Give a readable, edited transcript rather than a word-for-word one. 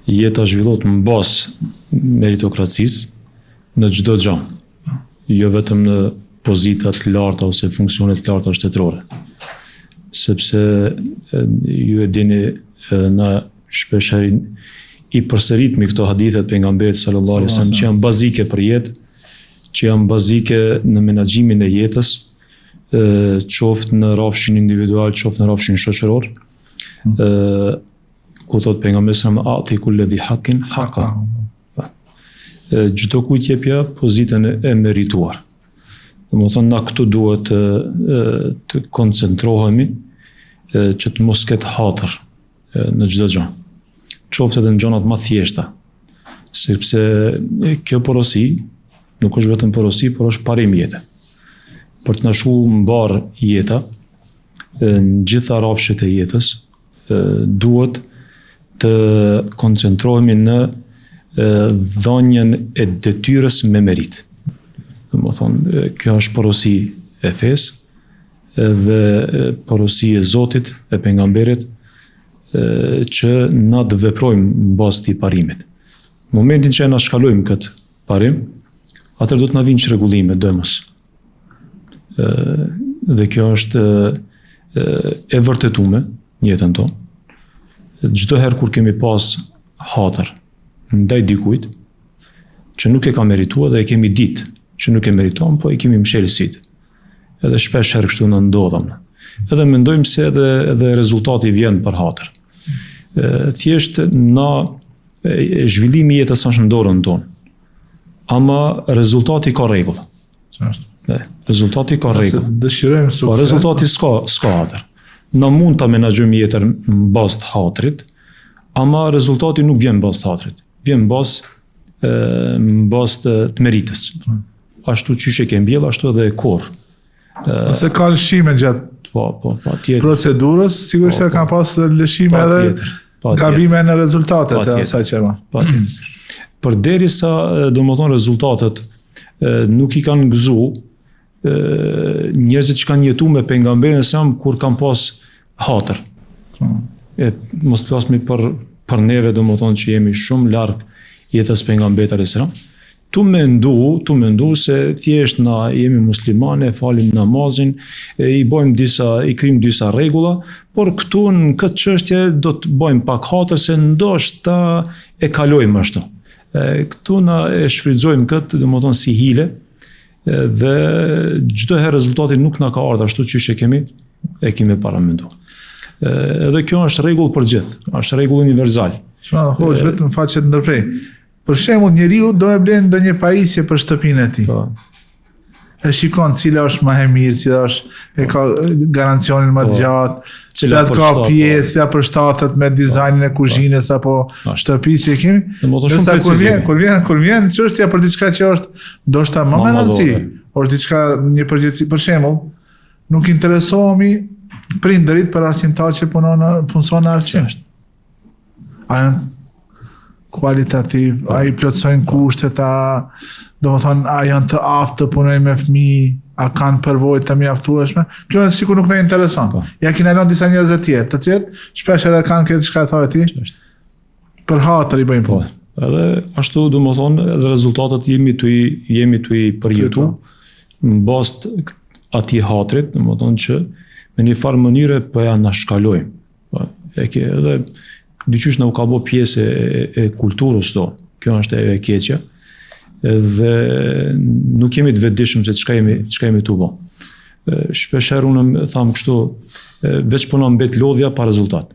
jeta zhvillohet në bazë meritokracisë në çdo gjë, jo vetëm në pozitat të larta ose funksionet të larta shtetërore. Sepse ju e dini na shpesh i përsëritmi këto hadithet pejgamberit sallallahu alaihi wasallam që janë bazike për jetë, që janë bazike në menaxhimin e jetës, qoftë në rrafshin individual, qoftë në rrafshin shoqëror. Ku thot pejgamberi sallallahu alaihi wasallam ati kulli dhi haqqin haqqa. Çdo kujt jepja pozitën e merituar. Domethënë na këtu duhet të koncentrohemi që të mos ketë hatër në çdo gjë. Qoftë edhe në gjërat më thjeshta. Sepse kjo porosi nuk është vetëm porosi, por është parim jete. Për të na mbar jeta në gjitha rrafshet e jetës, duhet të koncentrohemi në dhënien e detyrës me merit. Domethënë, kjo është porosi e fesë dhe porosi e Zotit, e pejgamberit, që na të veprojmë në bazë të parimit. Në momentin që na shkalojmë këtë parim, atëherë do të na vinë çrregullime dëmës. Dhe kjo është e vërtetuar në jetën tonë. Çdo herë kur kemi pas hatër ndaj dikujt që nuk e ka merituar dhe e kemi ditë që nuk e meriton, po i kemi mshël syt. Edhe shpesh herë kështu na ndodhem. Edhe mendojmë se edhe rezultati vjen për hatër. Thjesht na zhvillimi i jetës është në dorën tonë. Ama rezultati ka rregull. Rezultati ka rregull. Dëshirojmë sukses. Po rezultati s'ka hatër. Na mund ta menaxhojmë jetën në bazë të hatrit, ama rezultati nuk vjen në bazë të hatrit. Vjen në bazë të meritës. Ashtu qysh e ke mbjell, ashtu edhe e korr. Ose ka lëshime gjatë tjetër. Procedurës, sigurisht e kanë pas lëshime edhe gabime në rezultatet e asaj që patjetër. Përderisa domethënë rezultatet nuk i kanë gëzu njerëzit që kanë jetuar me pejgamberin sa kur kanë pas hatër. Mos flasmi për neve domethënë që jemi shumë larg jetës pejgamberit alayhis salam. Tu mendu se thjesht na jemi muslimane, falim namazin, i kryjmë disa rregulla, por këtu në këtë çështje do të bëjmë pak hatër se ndoshta e kalojmë ashtu. Këtu na e shfrytëzojmë këtë domethënë si hile dhe çdo herë rezultati nuk na ka ardhur ashtu siç e kemi paramenduar. Edhe kjo është rregull për gjithë, është rregull universal. Hoxh vetëm faqet ndërprej. Për shembull, njeriu do e blen ndonjë pajisje për shtëpinë e tij. E shikon cila është më e mirë, cila e ka garancionin më të gjatë, cila ka pjesë përshtatet me dizajnin e kuzhinës apo shtëpisë që kemi. Kur vjen çështja për diçka që është ndoshta më me rëndësi, është diçka një përgjithësi, për shembull, nuk interesohemi prindërit për arsimtar që punson në arsim. A janë kualitativ, a i plotësojnë kushtet, domethënë a janë të aftë të punojnë me fëmijë, a kanë përvojë të mjaftueshme. Kjo sikur nuk më intereson. Ja kena lënë disa njerëz të tjerë, të cilët shpesh edhe kanë këtë çka thonë ti. Për hatër i bëjmë punë. Edhe ashtu domethënë edhe rezultatet jemi tu i përjetu në bazë atij hatrit, domethënë që me një farë mënyre po ja na shkalojmë. Edhe dyqysh në u ka bo pjesë e kulturës to, kjo është e keqja, dhe nuk jemi të vetëdijshëm se çka jemi tu bo. Shpesher unë thamë kështu, veç punon mbet lodhja pa rezultat.